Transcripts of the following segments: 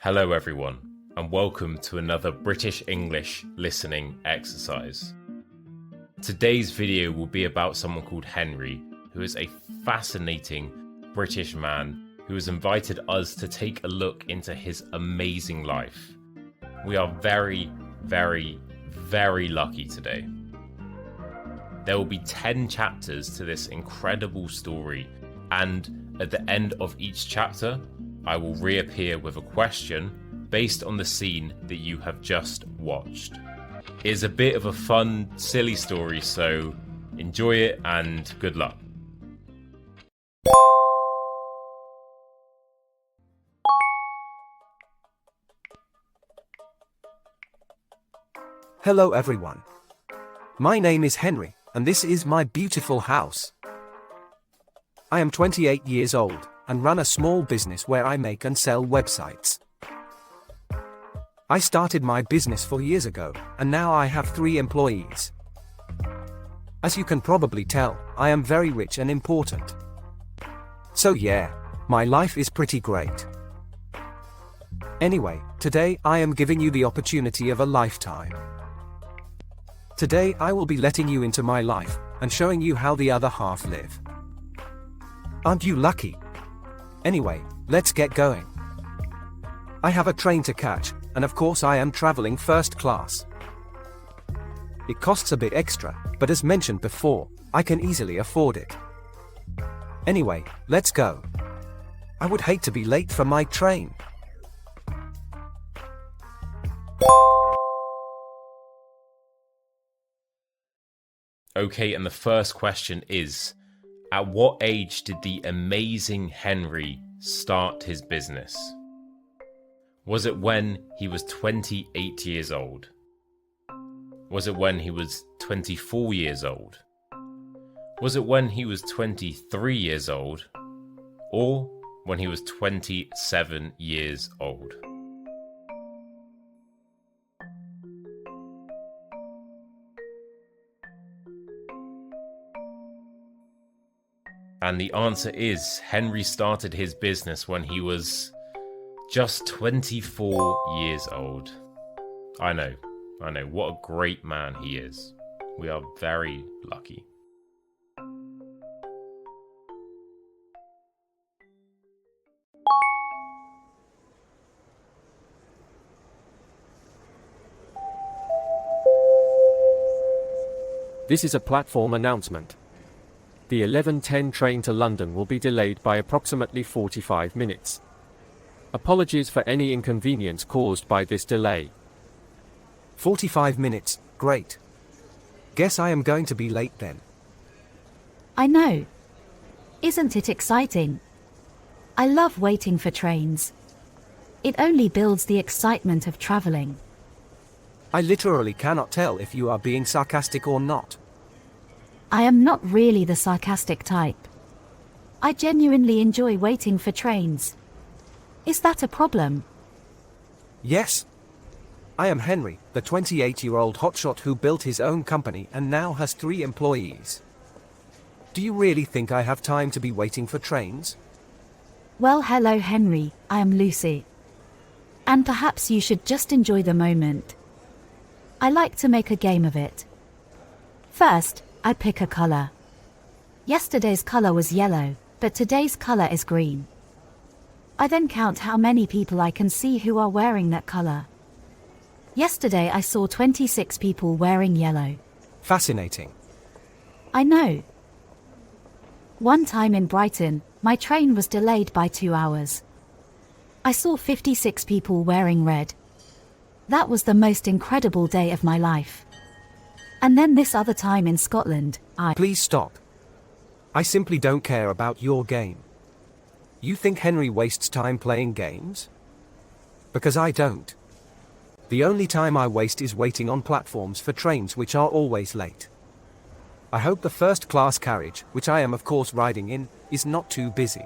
Hello everyone, and welcome to another British English listening exercise. Today's video will be about someone called Henry, who is a fascinating British man who has invited us to take a look into his amazing life. We are very, very, very lucky today. There will be 10 chapters to this incredible story, and at the end of each chapter, I will reappear with a question based on the scene that you have just watched. It is a bit of a fun, silly story, so enjoy it and good luck. Hello everyone. My name is Henry, and this is my beautiful house. I am 28 years old and run a small business where I make and sell websites. I started my business 4 years ago, and now I have 3 employees. As you can probably tell, I am very rich and important. So yeah, my life is pretty great. Anyway, today I am giving you the opportunity of a lifetime. Today I will be letting you into my life and showing you how the other half live. Aren't you lucky? Anyway, let's get going. I have a train to catch, and of course I am traveling first class. It costs a bit extra, but as mentioned before, I can easily afford it. Anyway, let's go. I would hate to be late for my train. Okay, and the first question is, at what age did the amazing Henry start his business? Was it when he was 28 years old? Was it when he was 24 years old? Was it when he was 23 years old? Or when he was 27 years old? And the answer is, Henry started his business when he was just 24 years old. I know, what a great man he is. We are very lucky. This is a platform announcement. The 11:10 train to London will be delayed by approximately 45 minutes. Apologies for any inconvenience caused by this delay. 45 minutes, great. Guess I am going to be late then. I know. Isn't it exciting? I love waiting for trains. It only builds the excitement of traveling. I literally cannot tell if you are being sarcastic or not. I am not really the sarcastic type. I genuinely enjoy waiting for trains. Is that a problem? Yes. I am Henry, the 28-year-old hotshot who built his own company and now has 3 employees. Do you really think I have time to be waiting for trains? Well, hello Henry, I am Lucy. And perhaps you should just enjoy the moment. I like to make a game of it. First, I pick a color. Yesterday's color was yellow, but today's color is green. I then count how many people I can see who are wearing that color. Yesterday I saw 26 people wearing yellow. Fascinating. I know. One time in Brighton, my train was delayed by 2 hours. I saw 56 people wearing red. That was the most incredible day of my life. And then this other time in Scotland, Please stop. I simply don't care about your game. You think Henry wastes time playing games? Because I don't. The only time I waste is waiting on platforms for trains which are always late. I hope the first class carriage, which I am of course riding in, is not too busy.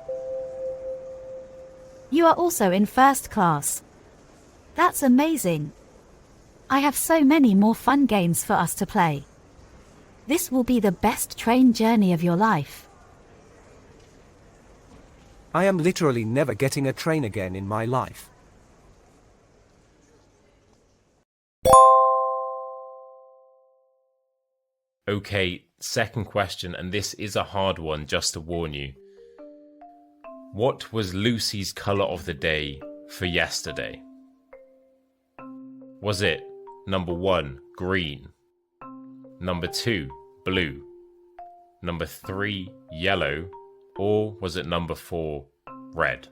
You are also in first class. That's amazing. I have so many more fun games for us to play. This will be the best train journey of your life. I am literally never getting a train again in my life. Okay, second question, and this is a hard one, just to warn you. What was Lucy's colour of the day for yesterday? Was it number 1, green, number 2, blue, number 3, yellow, or was it number 4, red?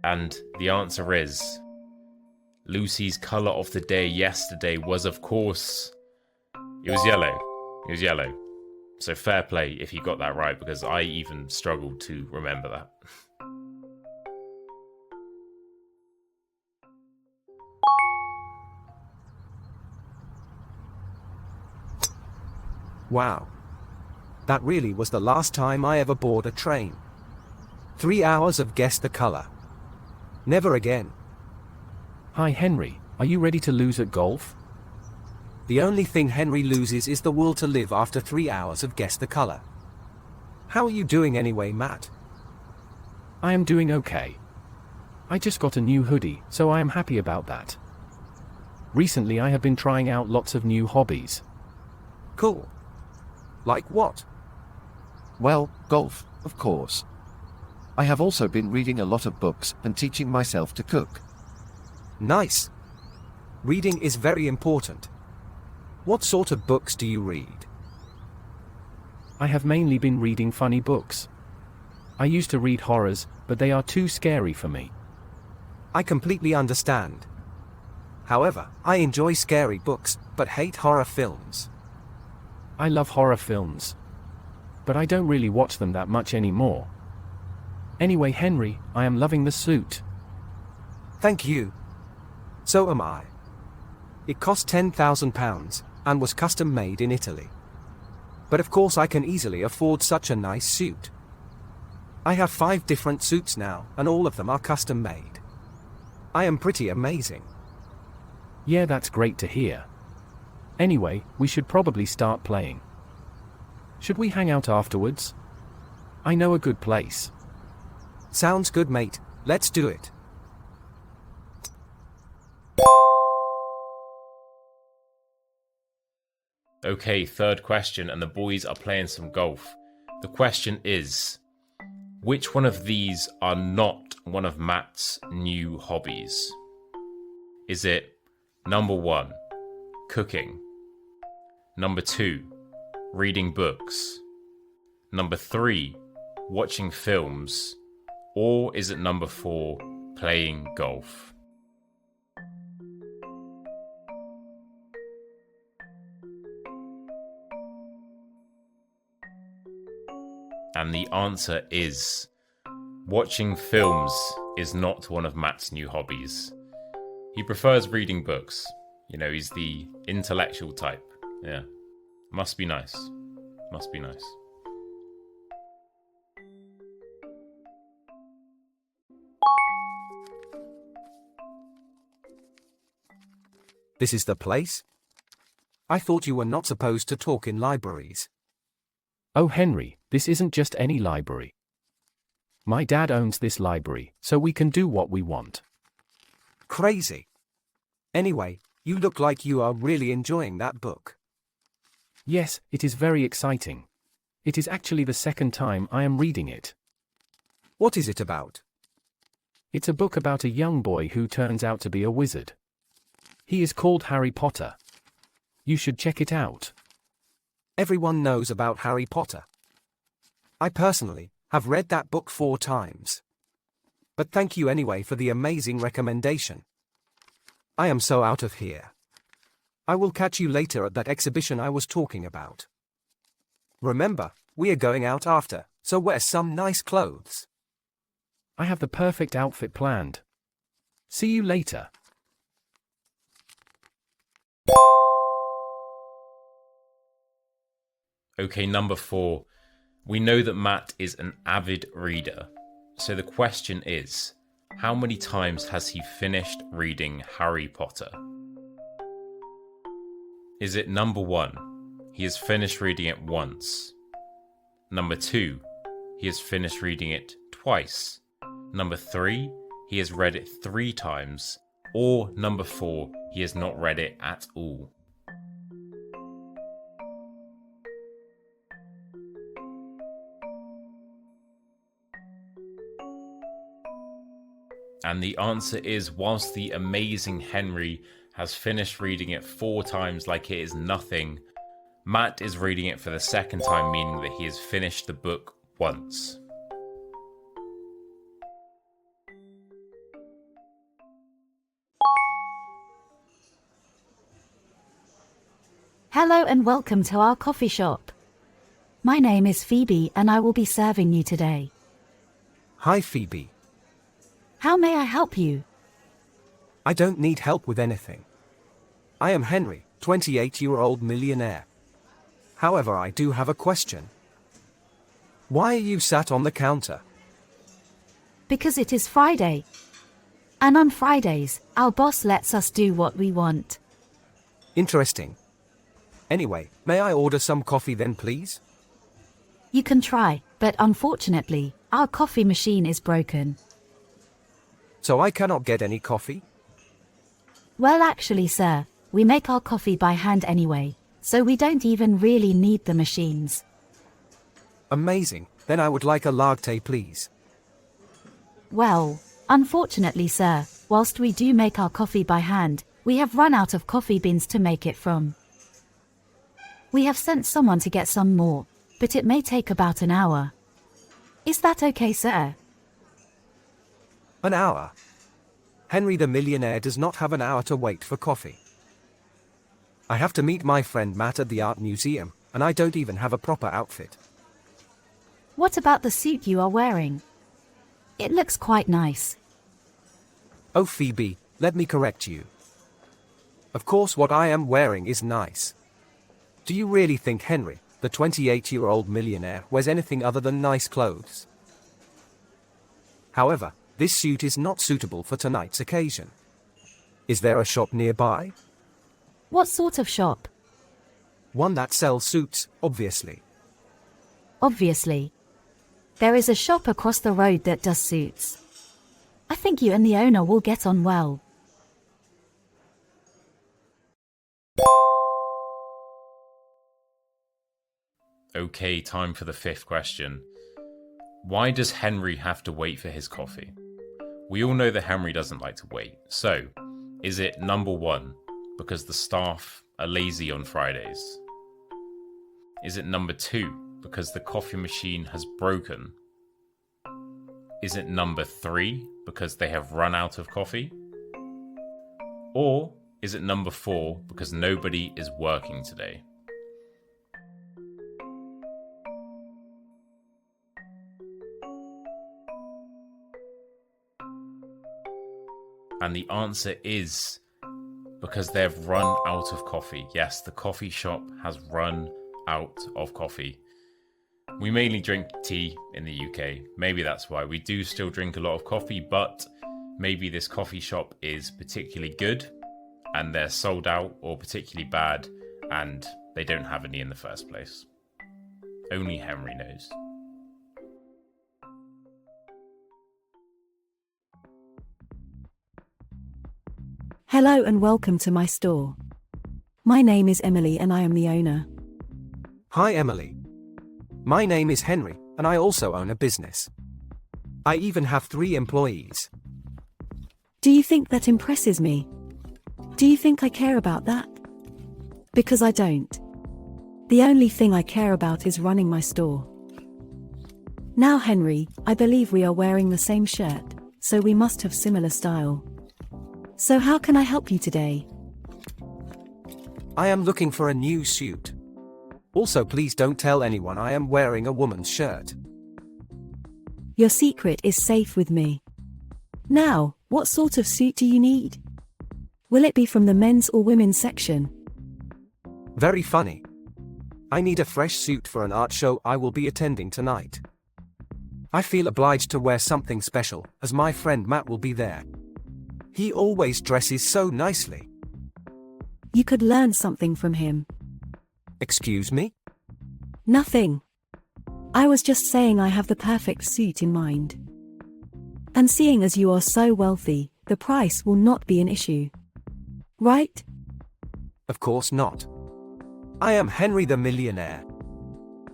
And the answer is, Lucy's colour of the day yesterday was, of course, it was yellow. It was yellow. So fair play if you got that right, because I even struggled to remember that. Wow. That really was the last time I ever boarded a train. 3 hours of guess the color. Never again. Hi Henry, are you ready to lose at golf? The only thing Henry loses is the will to live after 3 hours of guess the color. How are you doing anyway, Matt? I am doing okay. I just got a new hoodie, so I am happy about that. Recently I have been trying out lots of new hobbies. Cool. Like what? Well, golf, of course. I have also been reading a lot of books and teaching myself to cook. Nice. Reading is very important. What sort of books do you read? I have mainly been reading funny books. I used to read horrors, but they are too scary for me. I completely understand. However, I enjoy scary books, but hate horror films. I love horror films. But I don't really watch them that much anymore. Anyway, Henry, I am loving the suit. Thank you. So am I. It cost £10,000 and was custom made in Italy. But of course I can easily afford such a nice suit. I have 5 different suits now, and all of them are custom made. I am pretty amazing. Yeah, that's great to hear. Anyway, we should probably start playing. Should we hang out afterwards? I know a good place. Sounds good, mate. Let's do it. Okay, third question, and the boys are playing some golf. The question is, which one of these are not one of Matt's new hobbies? Is it number 1, cooking? Number 2, reading books? Number 3, watching films? Or is it number 4, playing golf? And the answer is, watching films is not one of Matt's new hobbies. He prefers reading books. You know, he's the intellectual type. Yeah. Must be nice. Must be nice. This is the place? I thought you were not supposed to talk in libraries. Oh Henry, this isn't just any library. My dad owns this library, so we can do what we want. Crazy. Anyway, you look like you are really enjoying that book. Yes, it is very exciting. It is actually the second time I am reading it. What is it about? It's a book about a young boy who turns out to be a wizard. He is called Harry Potter. You should check it out. Everyone knows about Harry Potter. I personally have read that book 4 times. But thank you anyway for the amazing recommendation. I am so out of here. I will catch you later at that exhibition I was talking about. Remember, we are going out after, so wear some nice clothes. I have the perfect outfit planned. See you later. Okay, number 4. We know that Matt is an avid reader. So the question is, how many times has he finished reading Harry Potter? Is it number 1, he has finished reading it once? Number 2, he has finished reading it twice? Number 3, he has read it 3 times. Or number 4, he has not read it at all. And the answer is, whilst the amazing Henry has finished reading it 4 times like it is nothing, Matt is reading it for the 2nd time, meaning that he has finished the book once. Hello and welcome to our coffee shop. My name is Phoebe and I will be serving you today. Hi, Phoebe. How may I help you? I don't need help with anything. I am Henry, 28-year-old millionaire. However, I do have a question. Why are you sat on the counter? Because it is Friday. And on Fridays, our boss lets us do what we want. Interesting. Anyway, may I order some coffee then, please? You can try, but unfortunately, our coffee machine is broken. So I cannot get any coffee? Well, actually, sir, we make our coffee by hand anyway, so we don't even really need the machines. Amazing. Then I would like a latte, please. Well, unfortunately, sir, whilst we do make our coffee by hand, we have run out of coffee beans to make it from. We have sent someone to get some more, but it may take about an hour. Is that okay, sir? An hour? Henry the millionaire does not have an hour to wait for coffee. I have to meet my friend Matt at the art museum, and I don't even have a proper outfit. What about the suit you are wearing? It looks quite nice. Oh, Phoebe, let me correct you. Of course, what I am wearing is nice. Do you really think Henry, the 28-year-old millionaire, wears anything other than nice clothes? However, this suit is not suitable for tonight's occasion. Is there a shop nearby? What sort of shop? One that sells suits, obviously. Obviously. There is a shop across the road that does suits. I think you and the owner will get on well. Okay, time for the 5th question. Why does Henry have to wait for his coffee? We all know that Henry doesn't like to wait. So, is it number 1, because the staff are lazy on Fridays? Is it number 2, because the coffee machine has broken? Is it number 3, because they have run out of coffee? Or is it number 4, because nobody is working today? And the answer is because they've run out of coffee. Yes, the coffee shop has run out of coffee. We mainly drink tea in the UK. Maybe that's why. We do still drink a lot of coffee, but maybe this coffee shop is particularly good and they're sold out, or particularly bad and they don't have any in the first place. Only Henry knows. Hello and welcome to my store. My name is Emily and I am the owner. Hi, Emily. My name is Henry, and I also own a business. I even have 3 employees. Do you think that impresses me? Do you think I care about that? Because I don't. The only thing I care about is running my store. Now, Henry, I believe we are wearing the same shirt, so we must have similar style. So how can I help you today? I am looking for a new suit. Also, please don't tell anyone I am wearing a woman's shirt. Your secret is safe with me. Now, what sort of suit do you need? Will it be from the men's or women's section? Very funny. I need a fresh suit for an art show I will be attending tonight. I feel obliged to wear something special, as my friend Matt will be there. He always dresses so nicely. You could learn something from him. Excuse me? Nothing. I was just saying I have the perfect suit in mind. And seeing as you are so wealthy, the price will not be an issue. Right? Of course not. I am Henry the millionaire.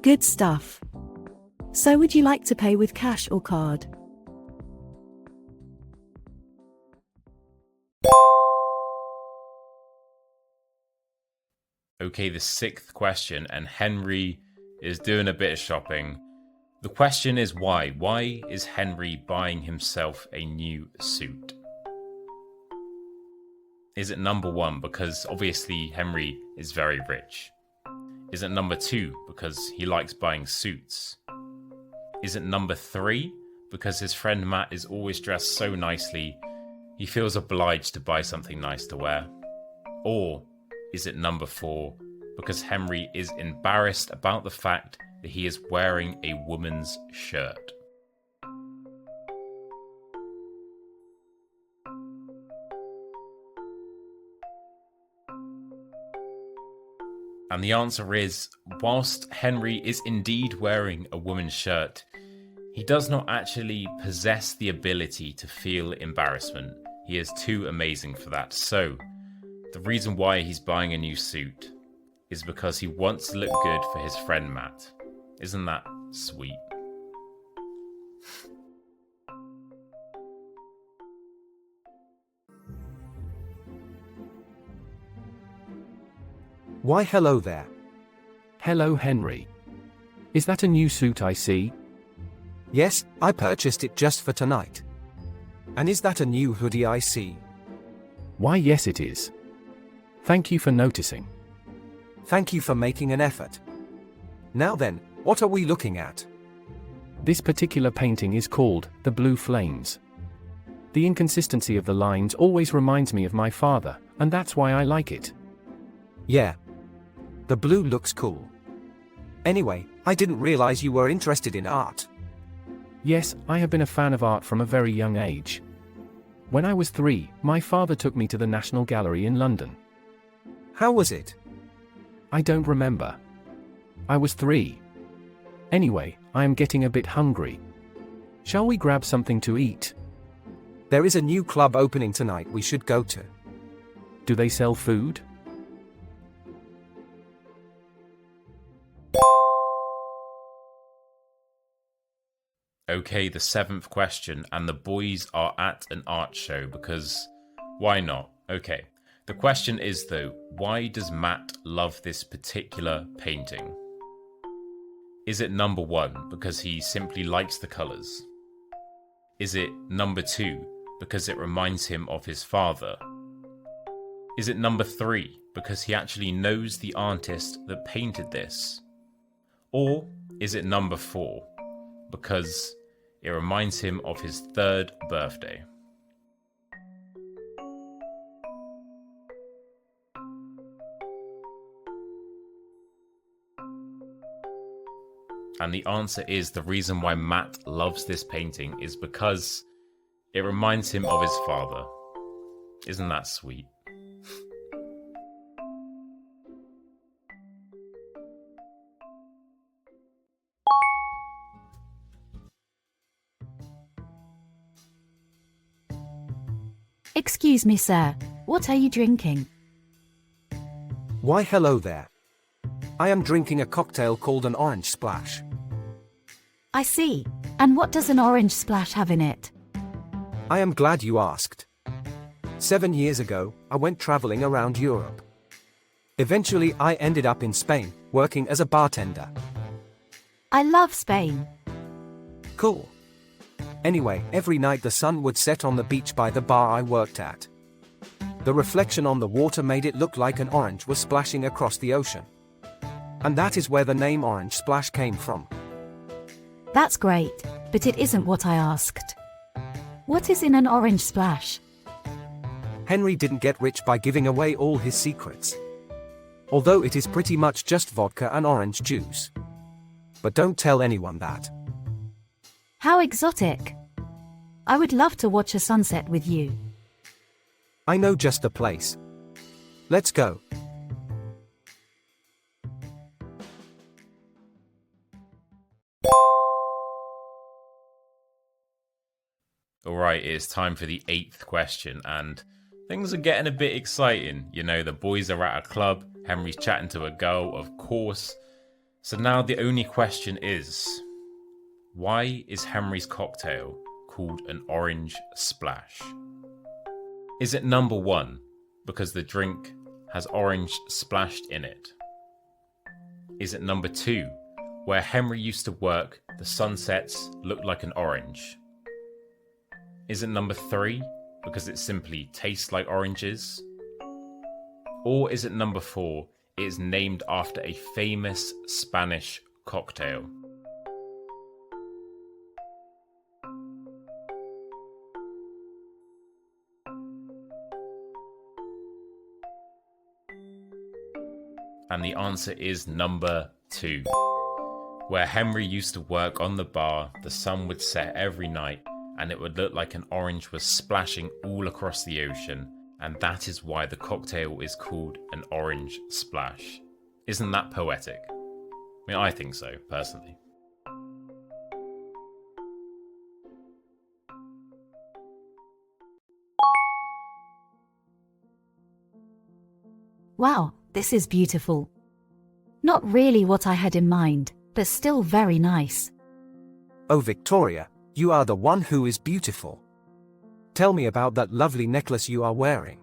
Good stuff. So would you like to pay with cash or card? Okay, the sixth question, and Henry is doing a bit of shopping. The question is why? Why is Henry buying himself a new suit? Is it number one, because obviously Henry is very rich? Is it number two, because he likes buying suits? Is it number three, because his friend Matt is always dressed so nicely, he feels obliged to buy something nice to wear? Or is it number four, because Henry is embarrassed about the fact that he is wearing a woman's shirt? And the answer is, whilst Henry is indeed wearing a woman's shirt, he does not actually possess the ability to feel embarrassment. He is too amazing for that. So, the reason why he's buying a new suit is because he wants to look good for his friend Matt. Isn't that sweet? Why hello there. Hello, Henry. Is that a new suit I see? Yes, I purchased it just for tonight. And is that a new hoodie I see? Why, yes, it is. Thank you for noticing. Thank you for making an effort. Now then, what are we looking at? This particular painting is called The Blue Flames. The inconsistency of the lines always reminds me of my father, and that's why I like it. Yeah. The blue looks cool. Anyway, I didn't realize you were interested in art. Yes, I have been a fan of art from a very young age. When I was 3, my father took me to the National Gallery in London. How was it? I don't remember. I was 3. Anyway, I am getting a bit hungry. Shall we grab something to eat? There is a new club opening tonight we should go to. Do they sell food? Okay, the seventh question, and the boys are at an art show because why not? Okay, the question is though, why does Matt love this particular painting? Is it number one, because he simply likes the colours? Is it number two, because it reminds him of his father? Is it number three, because he actually knows the artist that painted this? Or is it number four, because it reminds him of his 3rd birthday? And the answer is, the reason why Matt loves this painting is because it reminds him of his father. Isn't that sweet? Excuse me, sir. What are you drinking? Why hello there. I am drinking a cocktail called an orange splash. I see. And what does an orange splash have in it? I am glad you asked. 7 years ago, I went traveling around Europe. Eventually, I ended up in Spain, working as a bartender. I love Spain. Cool. Anyway, every night the sun would set on the beach by the bar I worked at. The reflection on the water made it look like an orange was splashing across the ocean. And that is where the name Orange Splash came from. That's great, but it isn't what I asked. What is in an orange splash? Henry didn't get rich by giving away all his secrets. Although it is pretty much just vodka and orange juice. But don't tell anyone that. How exotic. I would love to watch a sunset with you. I know just the place. Let's go. Alright, it's time for the 8th question, and things are getting a bit exciting. You know, the boys are at a club, Henry's chatting to a girl, of course. So now the only question is, why is Henry's cocktail called an orange splash? Is it number 1, because the drink has orange splashed in it? Is it number 2, where Henry used to work, the sunsets looked like an orange? Is it number 3, because it simply tastes like oranges? Or is it number 4, it is named after a famous Spanish cocktail? And the answer is number 2. Where Henry used to work on the bar, the sun would set every night and it would look like an orange was splashing all across the ocean, and that is why the cocktail is called an orange splash. Isn't that poetic? I mean, I think so, personally. Wow, this is beautiful. Not really what I had in mind, but still very nice. Oh, Victoria, you are the one who is beautiful. Tell me about that lovely necklace you are wearing.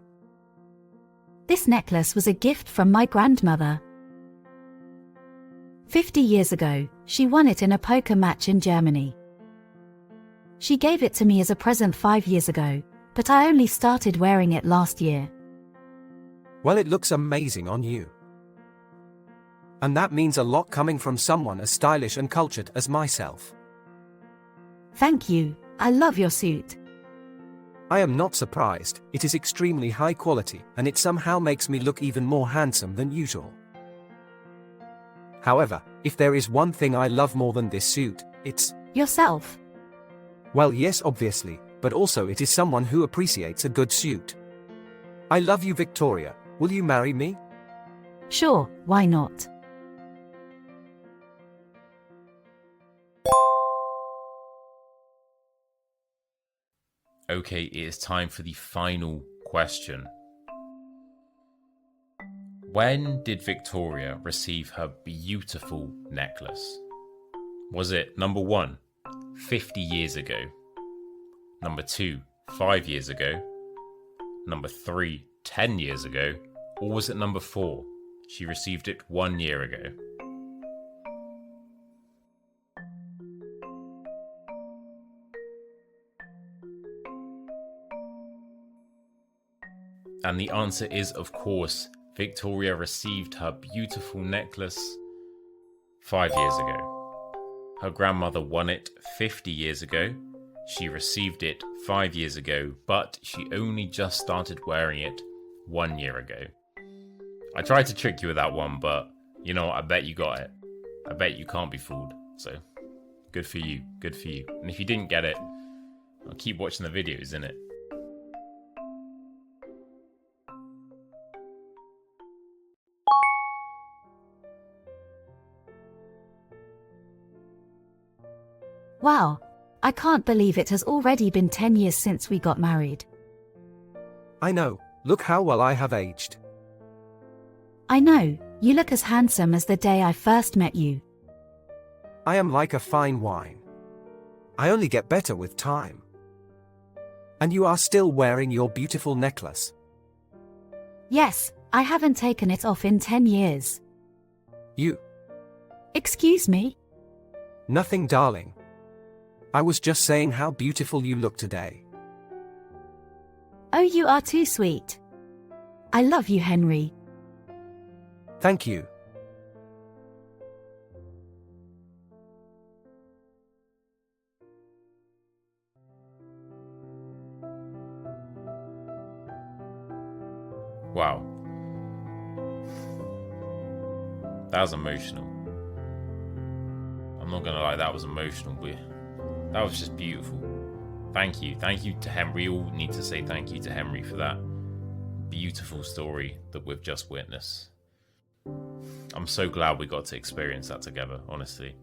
This necklace was a gift from my grandmother. 50 years ago, she won it in a poker match in Germany. She gave it to me as a present 5 years ago, but I only started wearing it last year. Well, it looks amazing on you. And that means a lot coming from someone as stylish and cultured as myself. Thank you, I love your suit. I am not surprised, it is extremely high quality and it somehow makes me look even more handsome than usual. However, if there is one thing I love more than this suit, it's yourself. Well, yes, obviously, but also it is someone who appreciates a good suit. I love you, Victoria. Will you marry me? Sure, why not? Okay, it is time for the final question. When did Victoria receive her beautiful necklace? Was it number 1, 50 years ago? Number 2, 5 years ago? Number 3, 10 years ago? Or was it number 4, she received it 1 year ago? And the answer is, of course, Victoria received her beautiful necklace 5 years ago. Her grandmother won it 50 years ago. She received it 5 years ago, but she only just started wearing it 1 year ago. I tried to trick you with that one, but you know, I bet you got it. I bet you can't be fooled. So, good for you, good for you. And if you didn't get it, I'll keep watching the videos, innit? Wow, I can't believe it has already been 10 years since we got married. I know, look how well I have aged. I know, you look as handsome as the day I first met you. I am like a fine wine. I only get better with time. And you are still wearing your beautiful necklace. Yes, I haven't taken it off in 10 years. You. Excuse me? Nothing, darling. I was just saying how beautiful you look today. Oh, you are too sweet. I love you, Henry. Thank you. Wow. That was emotional. I'm not gonna lie, that was emotional, but that was just beautiful. Thank you. Thank you to Henry. We all need to say thank you to Henry for that beautiful story that we've just witnessed. I'm so glad we got to experience that together, honestly.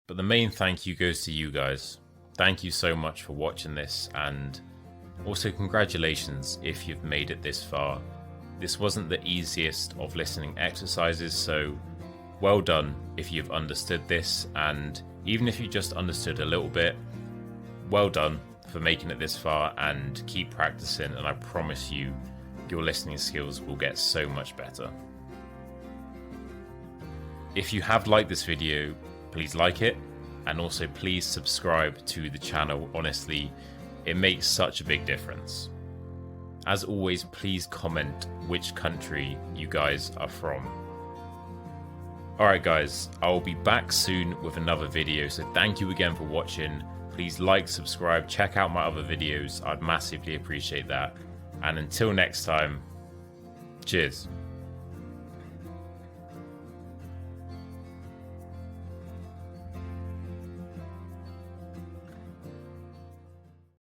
But the main thank you goes to you guys. Thank you so much for watching this, and also congratulations if you've made it this far. This wasn't the easiest of listening exercises, so well done if you've understood this, and even if you just understood a little bit, well done for making it this far, and keep practicing, and I promise you your listening skills will get so much better. If you have liked this video, please like it, and also please subscribe to the channel. Honestly, it makes such a big difference. As always, please comment which country you guys are from. Alright guys, I will be back soon with another video, so thank you again for watching. Please like, subscribe, check out my other videos, I'd massively appreciate that. And until next time, cheers.